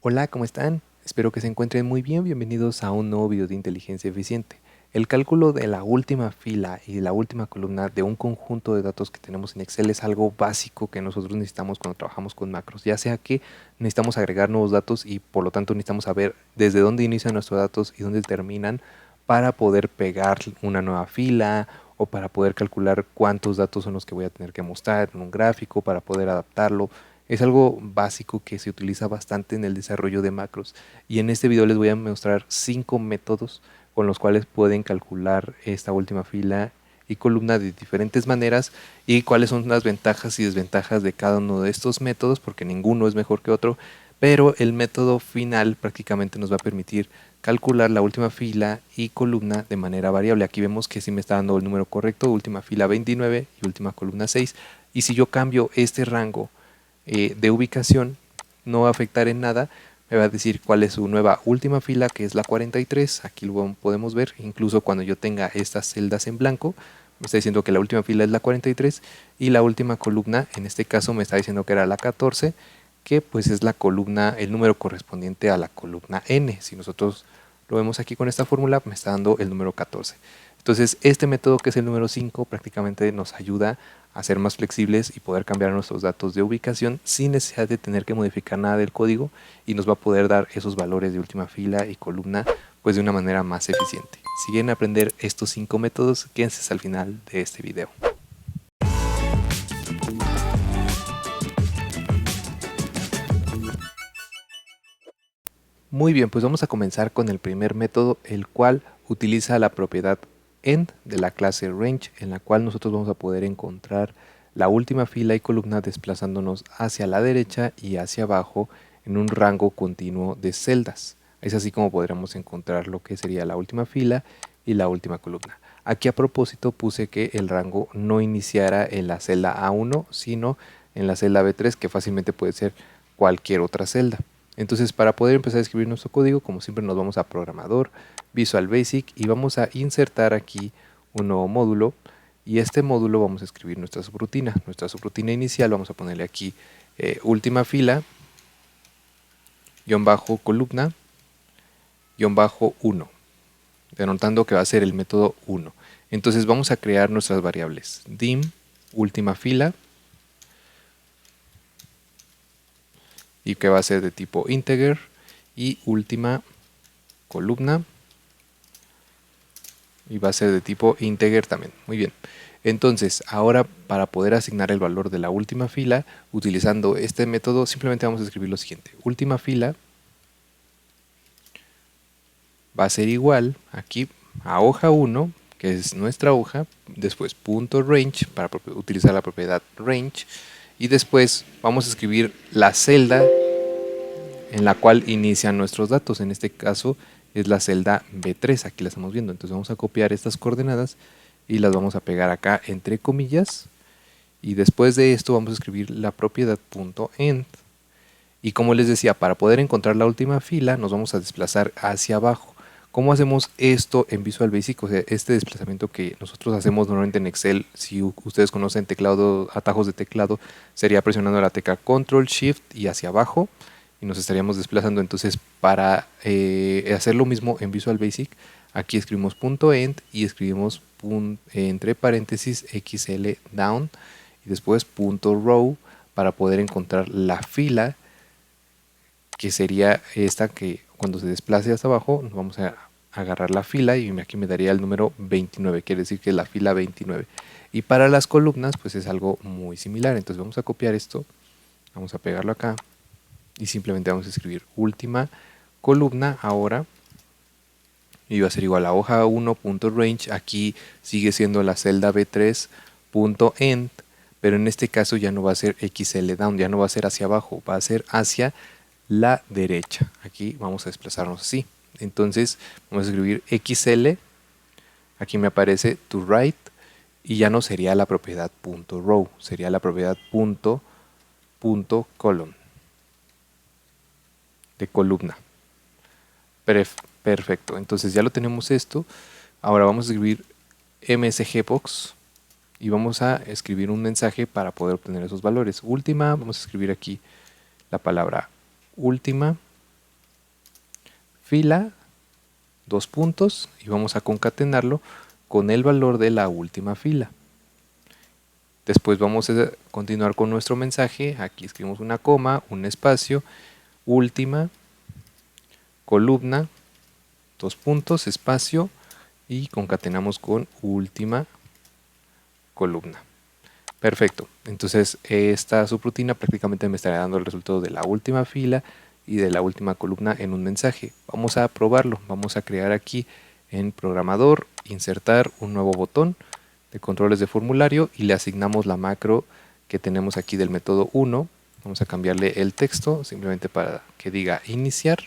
Hola, ¿cómo están? Espero que se encuentren muy bien. Bienvenidos a un nuevo video de inteligencia eficiente. El cálculo de la última fila y de la última columna de un conjunto de datos que tenemos en Excel es algo básico que nosotros necesitamos cuando trabajamos con macros, ya sea que necesitamos agregar nuevos datos y por lo tanto necesitamos saber desde dónde inician nuestros datos y dónde terminan para poder pegar una nueva fila o para poder calcular cuántos datos son los que voy a tener que mostrar en un gráfico para poder adaptarlo. Es algo básico que se utiliza bastante en el desarrollo de macros y en este video les voy a mostrar 5 métodos con los cuales pueden calcular esta última fila y columna de diferentes maneras y cuáles son las ventajas y desventajas de cada uno de estos métodos, porque ninguno es mejor que otro, pero el método final prácticamente nos va a permitir calcular la última fila y columna de manera variable. Aquí vemos que sí me está dando el número correcto, última fila 29 y última columna 6, y si yo cambio este rango de ubicación, no va a afectar en nada. Me va a decir cuál es su nueva última fila, que es la 43. Aquí lo podemos ver, incluso cuando yo tenga estas celdas en blanco, me está diciendo que la última fila es la 43 y la última columna, en este caso me está diciendo que era la 14, que pues es la columna, el número correspondiente a la columna n. Si nosotros lo vemos aquí con esta fórmula, me está dando el número 14. Entonces, este método, que es el número 5, prácticamente nos ayuda a ser más flexibles y poder cambiar nuestros datos de ubicación sin necesidad de tener que modificar nada del código, y nos va a poder dar esos valores de última fila y columna pues de una manera más eficiente. Si quieren aprender estos 5 métodos, quédense hasta el final de este video. Muy bien, pues vamos a comenzar con el primer método, el cual utiliza la propiedad end de la clase range, en la cual nosotros vamos a poder encontrar la última fila y columna desplazándonos hacia la derecha y hacia abajo en un rango continuo de celdas. Es así como podremos encontrar lo que sería la última fila y la última columna. Aquí a propósito puse que el rango no iniciara en la celda A1, sino en la celda B3, que fácilmente puede ser cualquier otra celda. Entonces, para poder empezar a escribir nuestro código, como siempre nos vamos a Programador, Visual Basic, y vamos a insertar aquí un nuevo módulo, y este módulo vamos a escribir nuestra subrutina. Nuestra subrutina inicial vamos a ponerle aquí última fila, guión bajo columna, guión bajo 1, denotando que va a ser el método 1. Entonces vamos a crear nuestras variables dim última fila, y que va a ser de tipo integer, y última columna, y va a ser de tipo integer también. Muy bien. Entonces, ahora para poder asignar el valor de la última fila, utilizando este método, simplemente vamos a escribir lo siguiente. Última fila va a ser igual aquí a hoja 1, que es nuestra hoja, después punto range para utilizar la propiedad range, y después vamos a escribir la celda en la cual inician nuestros datos. En este caso es la celda B3, aquí la estamos viendo. Entonces vamos a copiar estas coordenadas y las vamos a pegar acá entre comillas, y después de esto vamos a escribir la propiedad .end, y como les decía, para poder encontrar la última fila nos vamos a desplazar hacia abajo. ¿Cómo hacemos esto en Visual Basic? O sea, este desplazamiento que nosotros hacemos normalmente en Excel, si ustedes conocen teclado, atajos de teclado, sería presionando la tecla Control Shift y hacia abajo, y nos estaríamos desplazando. Entonces, para hacer lo mismo en Visual Basic, aquí escribimos .end y escribimos entre paréntesis XL down y después .row para poder encontrar la fila, que sería esta, que cuando se desplace hasta abajo nos vamos a agarrar la fila, y aquí me daría el número 29, quiere decir que es la fila 29. Y para las columnas pues es algo muy similar. Entonces vamos a copiar esto, vamos a pegarlo acá y simplemente vamos a escribir última columna ahora, y va a ser igual a hoja 1.range. Aquí sigue siendo la celda B3.end, pero en este caso ya no va a ser XL down, ya no va a ser hacia abajo, va a ser hacia la derecha. Aquí vamos a desplazarnos así. Entonces vamos a escribir XL, aquí me aparece to right, y ya no sería la propiedad .row, sería la propiedad .column, de columna. Perfecto, entonces ya lo tenemos esto. Ahora vamos a escribir msgbox y vamos a escribir un mensaje para poder obtener esos valores. Última, vamos a escribir aquí la palabra última, fila, dos puntos, y vamos a concatenarlo con el valor de la última fila. Después vamos a continuar con nuestro mensaje. Aquí escribimos una coma, un espacio, última, columna, dos puntos, espacio, y concatenamos con última columna. Perfecto. Entonces esta subrutina prácticamente me estará dando el resultado de la última fila y de la última columna en un mensaje. Vamos a probarlo. Vamos a crear aquí en programador, insertar un nuevo botón de controles de formulario y le asignamos la macro que tenemos aquí del método 1. Vamos a cambiarle el texto simplemente para que diga iniciar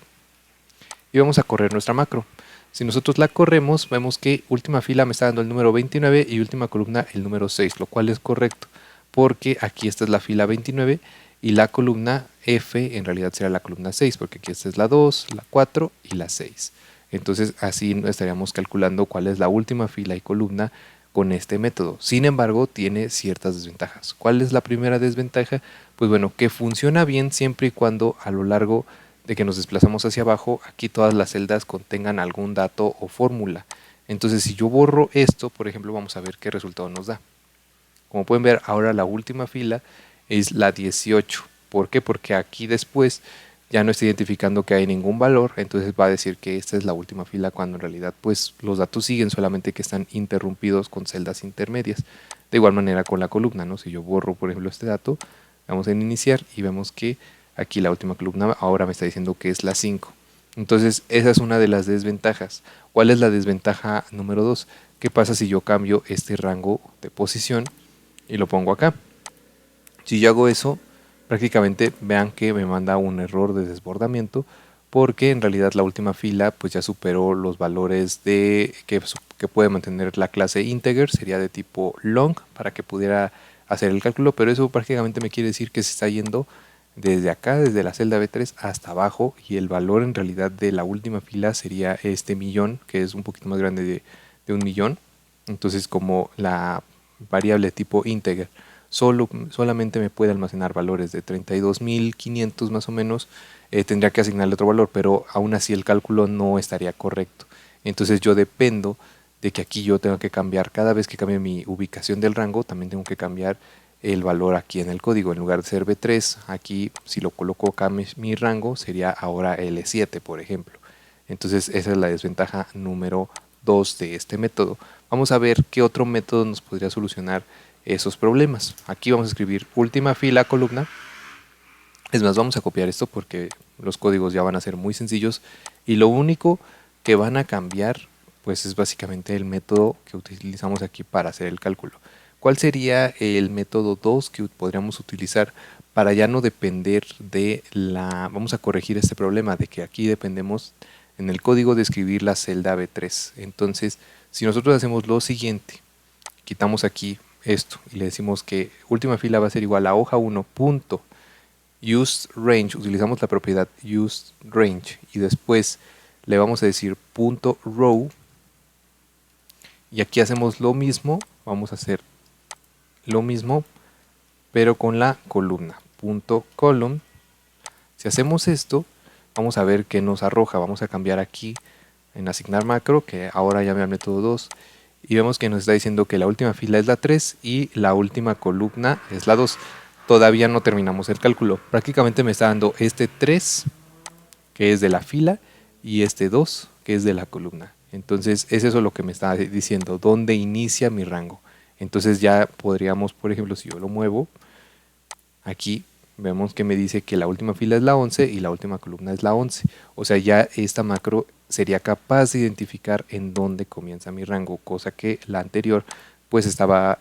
y vamos a correr nuestra macro. Si nosotros la corremos, vemos que última fila me está dando el número 29 y última columna el número 6, lo cual es correcto, porque aquí esta es la fila 29 y la columna F en realidad será la columna 6, porque aquí esta es la 2, la 4 y la 6. Entonces así estaríamos calculando cuál es la última fila y columna con este método. Sin embargo, tiene ciertas desventajas. ¿Cuál es la primera desventaja? Pues bueno, que funciona bien siempre y cuando a lo largo de que nos desplazamos hacia abajo, aquí todas las celdas contengan algún dato o fórmula. Entonces si yo borro esto, por ejemplo, vamos a ver qué resultado nos da. Como pueden ver, ahora la última fila es la 18. ¿Por qué? Porque aquí después ya no está identificando que hay ningún valor, entonces va a decir que esta es la última fila cuando en realidad pues los datos siguen, solamente que están interrumpidos con celdas intermedias. De igual manera con la columna, ¿no? Si yo borro por ejemplo este dato, vamos en iniciar y vemos que aquí la última columna ahora me está diciendo que es la 5. Entonces esa es una de las desventajas. ¿Cuál es la desventaja número 2? ¿Qué pasa si yo cambio este rango de posición y lo pongo acá? Si yo hago eso, prácticamente vean que me manda un error de desbordamiento porque en realidad la última fila pues ya superó los valores que puede mantener la clase integer, sería de tipo long para que pudiera hacer el cálculo, pero eso prácticamente me quiere decir que se está yendo desde acá, desde la celda B3 hasta abajo, y el valor en realidad de la última fila sería este millón, que es un poquito más grande de un millón. Entonces como la variable tipo integer solamente me puede almacenar valores de 32.500 más o menos, tendría que asignarle otro valor, pero aún así el cálculo no estaría correcto. Entonces yo dependo de que aquí yo tenga que cambiar, cada vez que cambie mi ubicación del rango, también tengo que cambiar el valor aquí en el código. En lugar de ser B3, aquí si lo coloco acá mi rango sería ahora L7, por ejemplo. Entonces esa es la desventaja número 2 de este método. Vamos a ver qué otro método nos podría solucionar esos problemas. Aquí vamos a escribir última fila columna. Es más, vamos a copiar esto porque los códigos ya van a ser muy sencillos y lo único que van a cambiar pues es básicamente el método que utilizamos aquí para hacer el cálculo. ¿Cuál sería el método 2 que podríamos utilizar para ya no depender de la... Vamos a corregir este problema de que aquí dependemos en el código de escribir la celda B3. Entonces, si nosotros hacemos lo siguiente, quitamos aquí esto y le decimos que última fila va a ser igual a hoja 1 punto useRange, utilizamos la propiedad useRange y después le vamos a decir punto row, y aquí hacemos lo mismo, vamos a hacer lo mismo pero con la columna, punto column. Si hacemos esto, vamos a ver qué nos arroja. Vamos a cambiar aquí en asignar macro, que ahora llame al método 2, y vemos que nos está diciendo que la última fila es la 3 y la última columna es la 2. Todavía no terminamos el cálculo. Prácticamente me está dando este 3, que es de la fila, y este 2, que es de la columna. Entonces es eso lo que me está diciendo, dónde inicia mi rango. Entonces ya podríamos, por ejemplo, si yo lo muevo, aquí vemos que me dice que la última fila es la 11 y la última columna es la 11. O sea, ya esta macro sería capaz de identificar en dónde comienza mi rango, cosa que la anterior pues estaba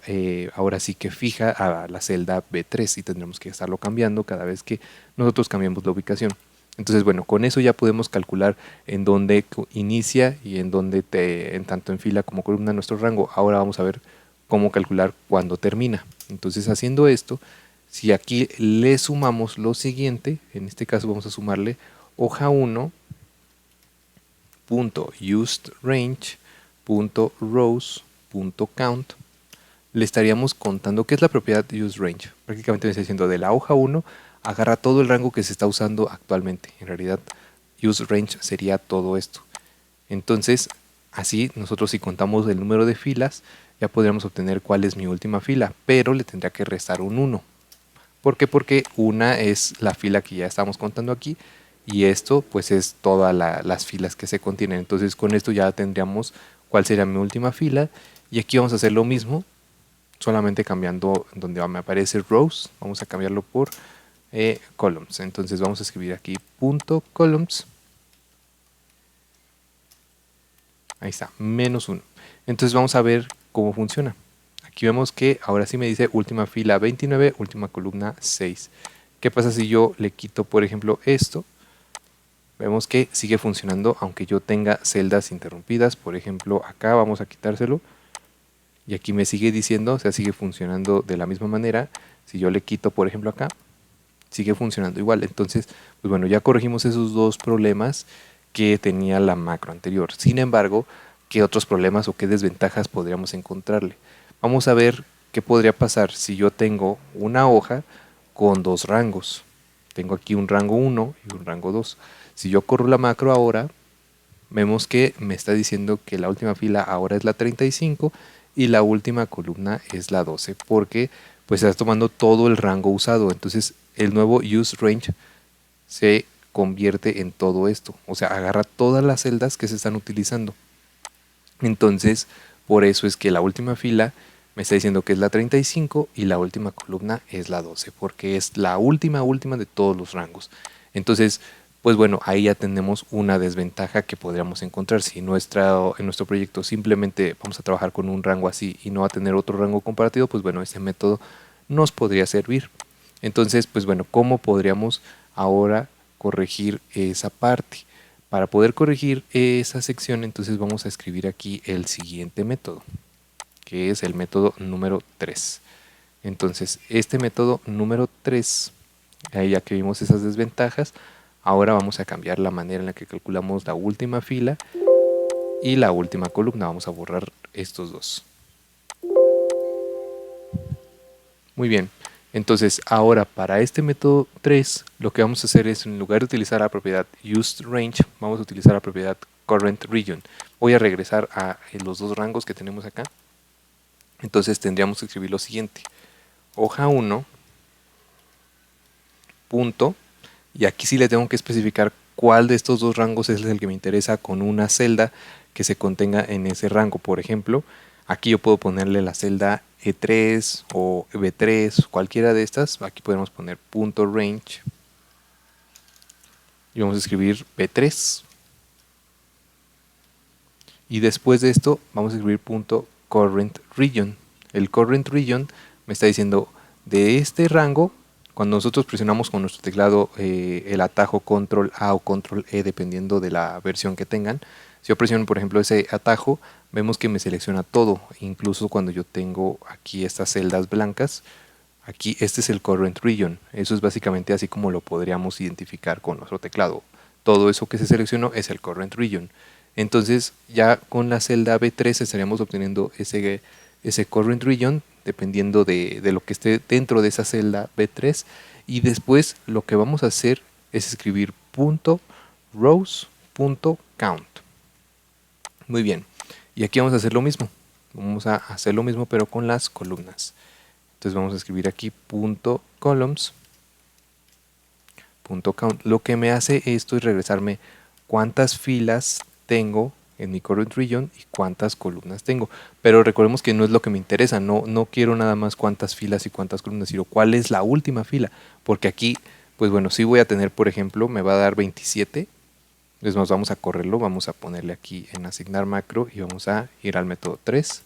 ahora sí que fija a la celda B3 y tendremos que estarlo cambiando cada vez que nosotros cambiamos la ubicación. Entonces, bueno, con eso ya podemos calcular en dónde inicia y en dónde, en tanto en fila como columna, nuestro rango. Ahora vamos a ver cómo calcular cuándo termina. Entonces, haciendo esto, si aquí le sumamos lo siguiente, en este caso vamos a sumarle hoja 1 .usedRange.rows.count, le estaríamos contando qué es la propiedad useRange. Prácticamente me está diciendo de la hoja 1 agarra todo el rango que se está usando actualmente. En realidad useRange sería todo esto. Entonces, así nosotros si contamos el número de filas, ya podríamos obtener cuál es mi última fila, pero le tendría que restar un 1. ¿Por qué? Porque una es la fila que ya estamos contando aquí y esto pues es todas las filas que se contienen. Entonces con esto ya tendríamos cuál sería mi última fila y aquí vamos a hacer lo mismo, solamente cambiando donde me aparece rows, vamos a cambiarlo por columns. Entonces vamos a escribir aquí punto columns. Ahí está, -1. Entonces vamos a ver cómo funciona. Aquí vemos que ahora sí me dice última fila 29, última columna 6. ¿Qué pasa si yo le quito, por ejemplo, esto? Vemos que sigue funcionando aunque yo tenga celdas interrumpidas. Por ejemplo, acá vamos a quitárselo. Y aquí me sigue diciendo, o sea, sigue funcionando de la misma manera. Si yo le quito, por ejemplo, acá, sigue funcionando igual. Entonces, pues bueno, ya corregimos esos dos problemas que tenía la macro anterior. Sin embargo, ¿qué otros problemas o qué desventajas podríamos encontrarle? Vamos a ver qué podría pasar si yo tengo una hoja con dos rangos. Tengo aquí un rango 1 y un rango 2. Si yo corro la macro ahora, vemos que me está diciendo que la última fila ahora es la 35 y la última columna es la 12 porque pues está tomando todo el rango usado. Entonces el nuevo useRange se convierte en todo esto. O sea, agarra todas las celdas que se están utilizando. Entonces, por eso es que la última fila me está diciendo que es la 35 y la última columna es la 12, porque es la última de todos los rangos. Entonces, pues bueno, ahí ya tenemos una desventaja que podríamos encontrar. Si en nuestro proyecto simplemente vamos a trabajar con un rango así y no va a tener otro rango comparativo, pues bueno, este método nos podría servir. Entonces, pues bueno, ¿cómo podríamos ahora corregir esa parte? Para poder corregir esa sección, entonces vamos a escribir aquí el siguiente método, que es el método número 3. Entonces, este método número 3, ahí ya que vimos esas desventajas, ahora vamos a cambiar la manera en la que calculamos la última fila y la última columna. Vamos a borrar estos dos. Muy bien. Entonces, ahora para este método 3, lo que vamos a hacer es, en lugar de utilizar la propiedad usedRange, vamos a utilizar la propiedad currentRegion. Voy a regresar a los dos rangos que tenemos acá. Entonces tendríamos que escribir lo siguiente. Hoja 1, punto, y aquí sí le tengo que especificar cuál de estos dos rangos es el que me interesa con una celda que se contenga en ese rango. Por ejemplo, aquí yo puedo ponerle la celda E3 o B3, cualquiera de estas. Aquí podemos poner punto range y vamos a escribir B3. Y después de esto vamos a escribir punto current region. El current region me está diciendo de este rango. Cuando nosotros presionamos con nuestro teclado el atajo control A o control E dependiendo de la versión que tengan, si yo presiono por ejemplo ese atajo, vemos que me selecciona todo, incluso cuando yo tengo aquí estas celdas blancas. Aquí este es el current region. Eso es básicamente así como lo podríamos identificar con nuestro teclado. Todo eso que se seleccionó es el current region. Entonces ya con la celda B3 estaríamos obteniendo ese current region dependiendo de lo que esté dentro de esa celda B3. Y después lo que vamos a hacer es escribir .rows.count. Muy bien. Y aquí vamos a hacer lo mismo. Vamos a hacer lo mismo pero con las columnas. Entonces vamos a escribir aquí .columns .count. Lo que me hace esto es regresarme cuántas filas tengo en mi current region y cuántas columnas tengo. Pero recordemos que no es lo que me interesa, no quiero nada más cuántas filas y cuántas columnas, sino cuál es la última fila. Porque aquí, pues bueno, sí voy a tener, por ejemplo, me va a dar 27. Entonces nos vamos a correrlo, vamos a ponerle aquí en asignar macro y vamos a ir al método 3.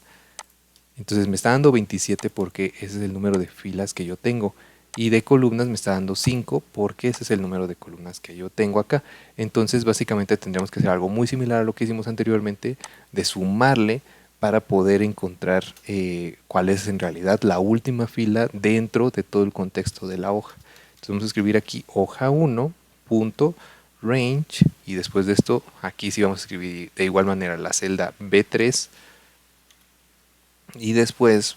Entonces me está dando 27 porque ese es el número de filas que yo tengo. Y de columnas me está dando 5 porque ese es el número de columnas que yo tengo acá. Entonces básicamente tendríamos que hacer algo muy similar a lo que hicimos anteriormente, de sumarle para poder encontrar cuál es en realidad la última fila dentro de todo el contexto de la hoja. Entonces vamos a escribir aquí hoja 1 punto range y después de esto aquí sí vamos a escribir de igual manera la celda B3 y después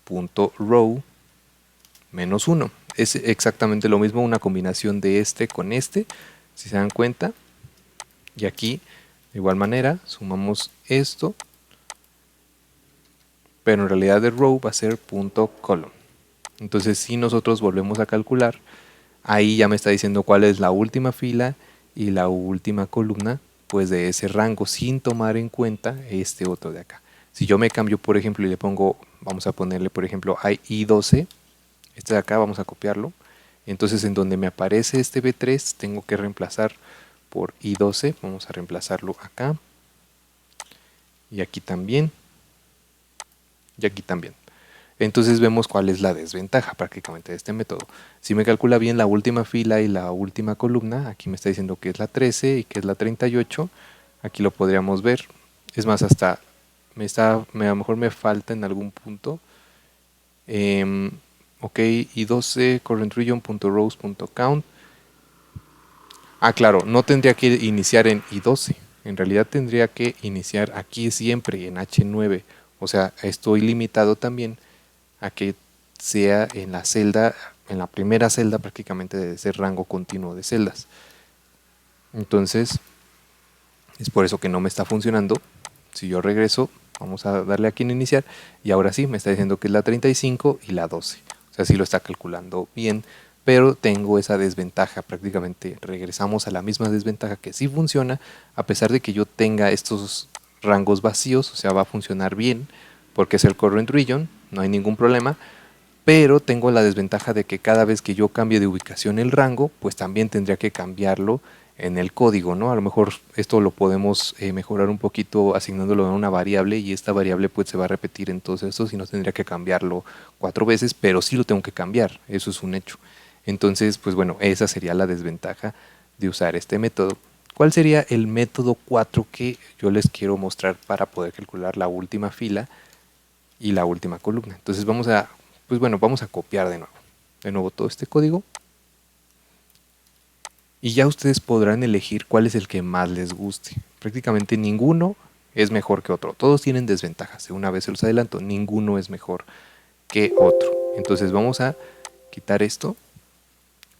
punto row -1. Es exactamente lo mismo, una combinación de este con este, si se dan cuenta. Y aquí, de igual manera, sumamos esto, pero en realidad el row va a ser punto column. Entonces, si nosotros volvemos a calcular, ahí ya me está diciendo cuál es la última fila y la última columna, pues de ese rango, sin tomar en cuenta este otro de acá. Si yo me cambio, por ejemplo, y le pongo, vamos a ponerle, por ejemplo, I12, este de acá, vamos a copiarlo. Entonces, en donde me aparece este B3, tengo que reemplazar por I12. Vamos a reemplazarlo acá. Y aquí también. Y aquí también. Entonces vemos cuál es la desventaja prácticamente de este método. Si me calcula bien la última fila y la última columna, aquí me está diciendo que es la 13 y que es la 38. Aquí lo podríamos ver. Es más, hasta a lo mejor me falta en algún punto. Ok, i12 currentRegion.rows.count. Ah, claro, no tendría que iniciar en i12. En realidad tendría que iniciar aquí siempre en h9. O sea, estoy limitado también a que sea en la celda, en la primera celda prácticamente de ese rango continuo de celdas. Entonces, es por eso que no me está funcionando. Si yo regreso, vamos a darle aquí en iniciar y ahora sí me está diciendo que es la 35 y la 12. O sea, sí lo está calculando bien, pero tengo esa desventaja. Prácticamente regresamos a la misma desventaja que sí funciona, a pesar de que yo tenga estos rangos vacíos, o sea, va a funcionar bien porque es el current region, no hay ningún problema, pero tengo la desventaja de que cada vez que yo cambie de ubicación el rango, pues también tendría que cambiarlo en el código, ¿no? A lo mejor esto lo podemos mejorar un poquito asignándolo a una variable y esta variable pues se va a repetir en todos estos y no tendría que cambiarlo 4 veces, pero sí lo tengo que cambiar, eso es un hecho. Entonces, pues bueno, esa sería la desventaja de usar este método. ¿Cuál sería el método 4 que yo les quiero mostrar para poder calcular la última fila y la última columna? Entonces vamos a copiar de nuevo todo este código y ya ustedes podrán elegir cuál es el que más les guste. Prácticamente ninguno es mejor que otro. Todos tienen desventajas. De una vez se los adelanto, ninguno es mejor que otro. Entonces vamos a quitar esto,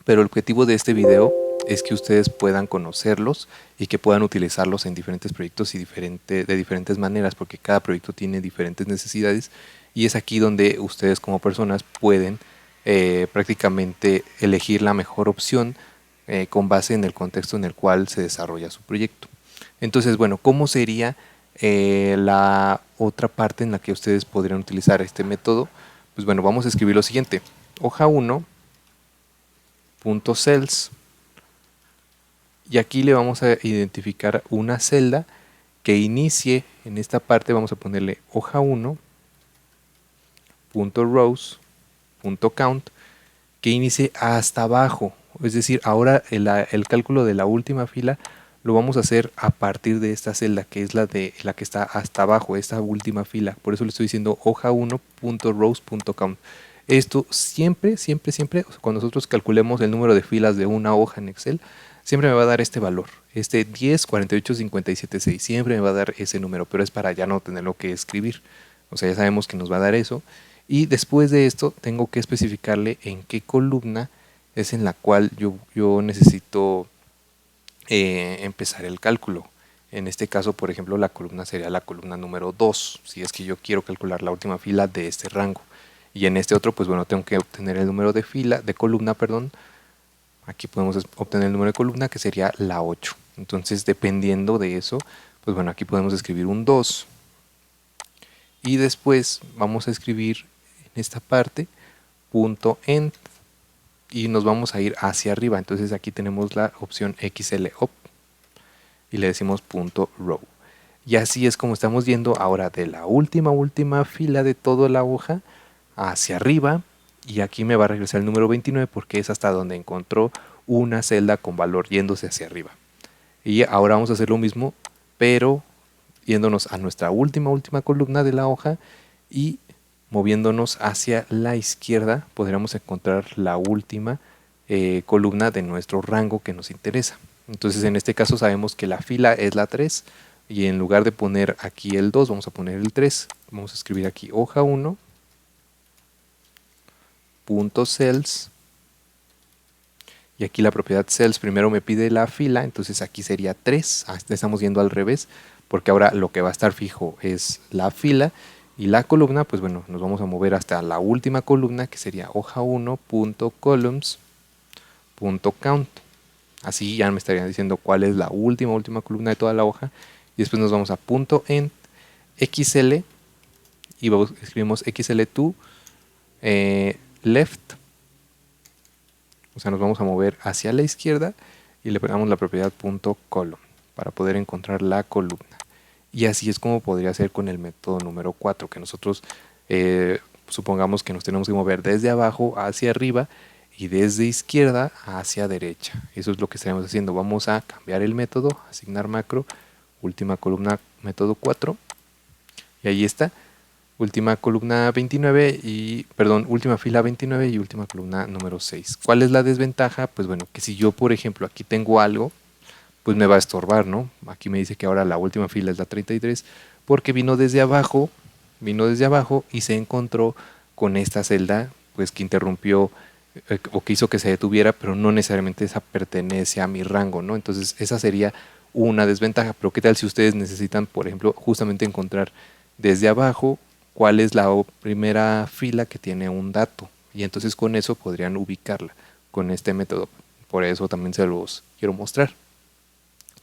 pero el objetivo de este video es que ustedes puedan conocerlos y que puedan utilizarlos en diferentes proyectos y de diferentes maneras, porque cada proyecto tiene diferentes necesidades y es aquí donde ustedes como personas pueden prácticamente elegir la mejor opción con base en el contexto en el cual se desarrolla su proyecto. Entonces, bueno, ¿cómo sería la otra parte en la que ustedes podrían utilizar este método? Pues bueno, vamos a escribir lo siguiente. Hoja 1 .cells y aquí le vamos a identificar una celda que inicie en esta parte. Vamos a ponerle hoja 1 .rows.count que inicie hasta abajo, es decir, ahora el cálculo de la última fila lo vamos a hacer a partir de esta celda que es la que está hasta abajo, esta última fila. Por eso le estoy diciendo hoja 1.rows.count. Esto siempre, siempre, siempre, cuando nosotros calculemos el número de filas de una hoja en Excel, siempre me va a dar este valor, este 10, 48, 57, 6. Siempre me va a dar ese número, pero es para ya no tenerlo que escribir. O sea, ya sabemos que nos va a dar eso. Y después de esto, tengo que especificarle en qué columna es en la cual yo necesito empezar el cálculo. En este caso, por ejemplo, la columna sería la columna número 2, si es que yo quiero calcular la última fila de este rango. Y en este otro, pues bueno, tengo que obtener el número de columna, perdón. Aquí podemos obtener el número de columna que sería la 8. Entonces, dependiendo de eso, pues bueno, aquí podemos escribir un 2. Y después vamos a escribir en esta parte punto .end y nos vamos a ir hacia arriba. Entonces aquí tenemos la opción XLOP y le decimos punto .row. Y así es como estamos yendo ahora de la última fila de toda la hoja hacia arriba. Y aquí me va a regresar el número 29 porque es hasta donde encontró una celda con valor yéndose hacia arriba. Y ahora vamos a hacer lo mismo, pero yéndonos a nuestra última columna de la hoja y moviéndonos hacia la izquierda podríamos encontrar la última columna de nuestro rango que nos interesa. Entonces en este caso sabemos que la fila es la 3 y en lugar de poner aquí el 2 vamos a poner el 3. Vamos a escribir aquí hoja 1 .cells Y aquí la propiedad cells primero me pide la fila, entonces aquí sería 3. Estamos yendo al revés, porque ahora lo que va a estar fijo es la fila. Y la columna, pues bueno, nos vamos a mover hasta la última columna, que sería hoja1.columns.count. Así ya me estarían diciendo cuál es la última columna de toda la hoja. Y después nos vamos a .end xl y escribimos xl2 left. O sea, nos vamos a mover hacia la izquierda y le pegamos la propiedad .column para poder encontrar la columna. Y así es como podría ser con el método número 4, que nosotros supongamos que nos tenemos que mover desde abajo hacia arriba y desde izquierda hacia derecha. Eso es lo que estaremos haciendo. Vamos a cambiar el método, asignar macro, última columna método 4. Y ahí está, última columna 29 y, perdón, última fila 29 y última columna número 6. ¿Cuál es la desventaja? Pues bueno, que si yo, por ejemplo, aquí tengo algo, pues me va a estorbar, ¿no? Aquí me dice que ahora la última fila es la 33 porque vino desde abajo y se encontró con esta celda, pues que interrumpió o que hizo que se detuviera, pero no necesariamente esa pertenece a mi rango, ¿no? Entonces esa sería una desventaja, pero ¿qué tal si ustedes necesitan, por ejemplo, justamente encontrar desde abajo cuál es la primera fila que tiene un dato? Y entonces con eso podrían ubicarla con este método. Por eso también se los quiero mostrar.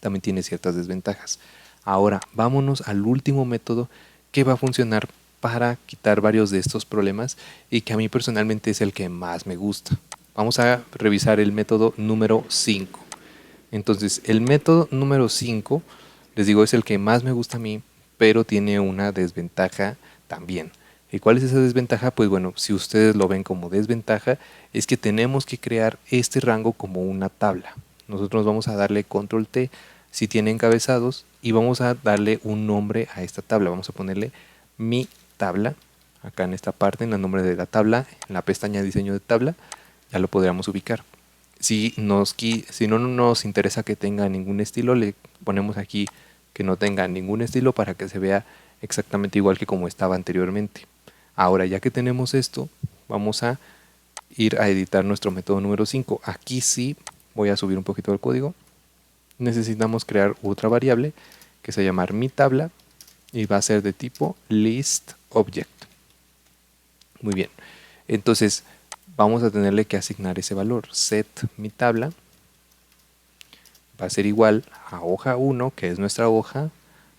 También tiene ciertas desventajas. Ahora, vámonos al último método que va a funcionar para quitar varios de estos problemas y que a mí personalmente es el que más me gusta. Vamos a revisar el método número 5. Entonces, el método número 5, les digo, es el que más me gusta a mí, pero tiene una desventaja también. ¿Y cuál es esa desventaja? Pues bueno, si ustedes lo ven como desventaja, es que tenemos que crear este rango como una tabla. Nosotros vamos a darle control T si tiene encabezados y vamos a darle un nombre a esta tabla. Vamos a ponerle mi tabla, acá en esta parte, en el nombre de la tabla, en la pestaña diseño de tabla, ya lo podríamos ubicar. Si no nos interesa que tenga ningún estilo, le ponemos aquí que no tenga ningún estilo para que se vea exactamente igual que como estaba anteriormente. Ahora, ya que tenemos esto, vamos a ir a editar nuestro método número 5. Aquí sí voy a subir un poquito el código. Necesitamos crear otra variable que se llama mi tabla y va a ser de tipo list object. Muy bien. Entonces, vamos a tenerle que asignar ese valor. Set mi tabla va a ser igual a hoja1, que es nuestra hoja,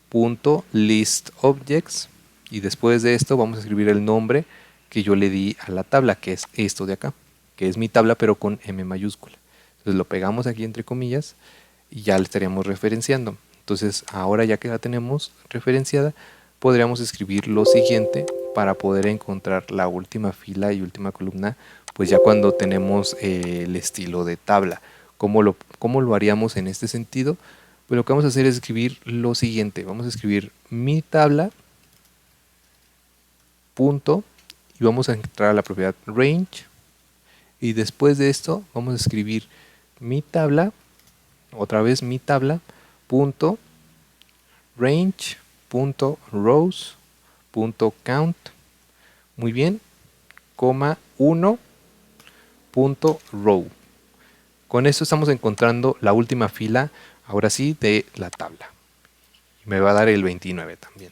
punto list objects, y después de esto vamos a escribir el nombre que yo le di a la tabla, que es esto de acá, que es mi tabla pero con M mayúscula. Entonces lo pegamos aquí entre comillas y ya le estaríamos referenciando. Entonces ahora ya que la tenemos referenciada, podríamos escribir lo siguiente para poder encontrar la última fila y última columna, pues ya cuando tenemos el estilo de tabla. ¿Cómo lo haríamos en este sentido? Pues lo que vamos a hacer es escribir lo siguiente. Vamos a escribir mi tabla, punto, y vamos a entrar a la propiedad range. Y después de esto vamos a escribir mi tabla, otra vez mi tabla, punto, range, punto, rows, punto, count. Muy bien, coma 1, punto, row. Con esto estamos encontrando la última fila, ahora sí, de la tabla. Me va a dar el 29 también.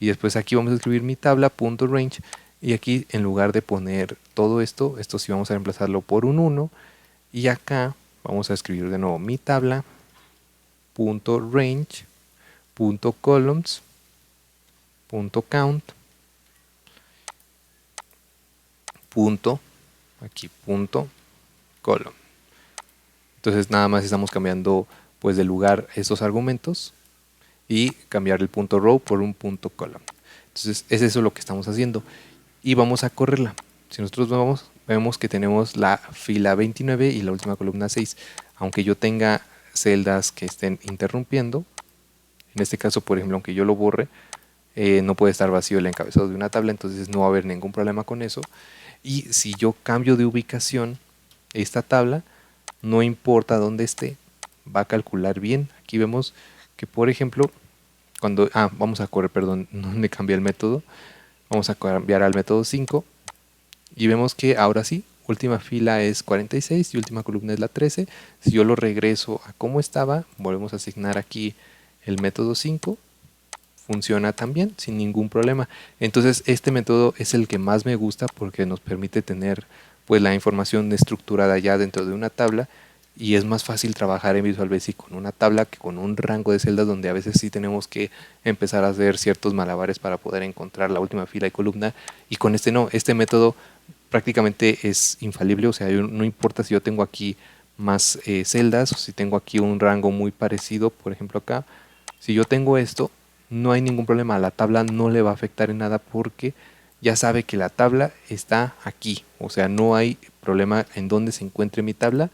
Y después aquí vamos a escribir mi tabla.range y aquí en lugar de poner todo esto sí vamos a reemplazarlo por un 1 y acá vamos a escribir de nuevo mi tabla.range.columns.count aquí punto column. Entonces nada más estamos cambiando pues de lugar estos argumentos y cambiar el punto row por un punto column. Entonces es eso lo que estamos haciendo y vamos a correrla. Si nosotros vemos que tenemos la fila 29 y la última columna 6, aunque yo tenga celdas que estén interrumpiendo, en este caso por ejemplo aunque yo lo borre, no puede estar vacío el encabezado de una tabla, entonces no va a haber ningún problema con eso. Y si yo cambio de ubicación esta tabla, no importa dónde esté, va a calcular bien. Aquí vemos que por ejemplo vamos a correr, perdón, no le cambié el método, vamos a cambiar al método 5 y vemos que ahora sí última fila es 46 y última columna es la 13. Si yo lo regreso a como estaba, volvemos a asignar aquí el método 5, funciona también sin ningún problema. Entonces este método es el que más me gusta porque nos permite tener pues la información estructurada ya dentro de una tabla, y es más fácil trabajar en Visual Basic con una tabla que con un rango de celdas, donde a veces sí tenemos que empezar a hacer ciertos malabares para poder encontrar la última fila y columna, y con este no, este método prácticamente es infalible. O sea, no importa si yo tengo aquí más celdas o si tengo aquí un rango muy parecido, por ejemplo acá, si yo tengo esto, no hay ningún problema, a la tabla no le va a afectar en nada porque ya sabe que la tabla está aquí. O sea, no hay problema en dónde se encuentre mi tabla,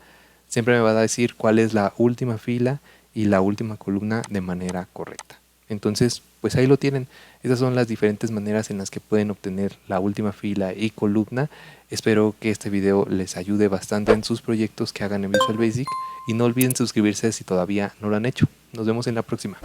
siempre me va a decir cuál es la última fila y la última columna de manera correcta. Entonces, pues ahí lo tienen. Esas son las diferentes maneras en las que pueden obtener la última fila y columna. Espero que este video les ayude bastante en sus proyectos que hagan en Visual Basic, y no olviden suscribirse si todavía no lo han hecho. Nos vemos en la próxima.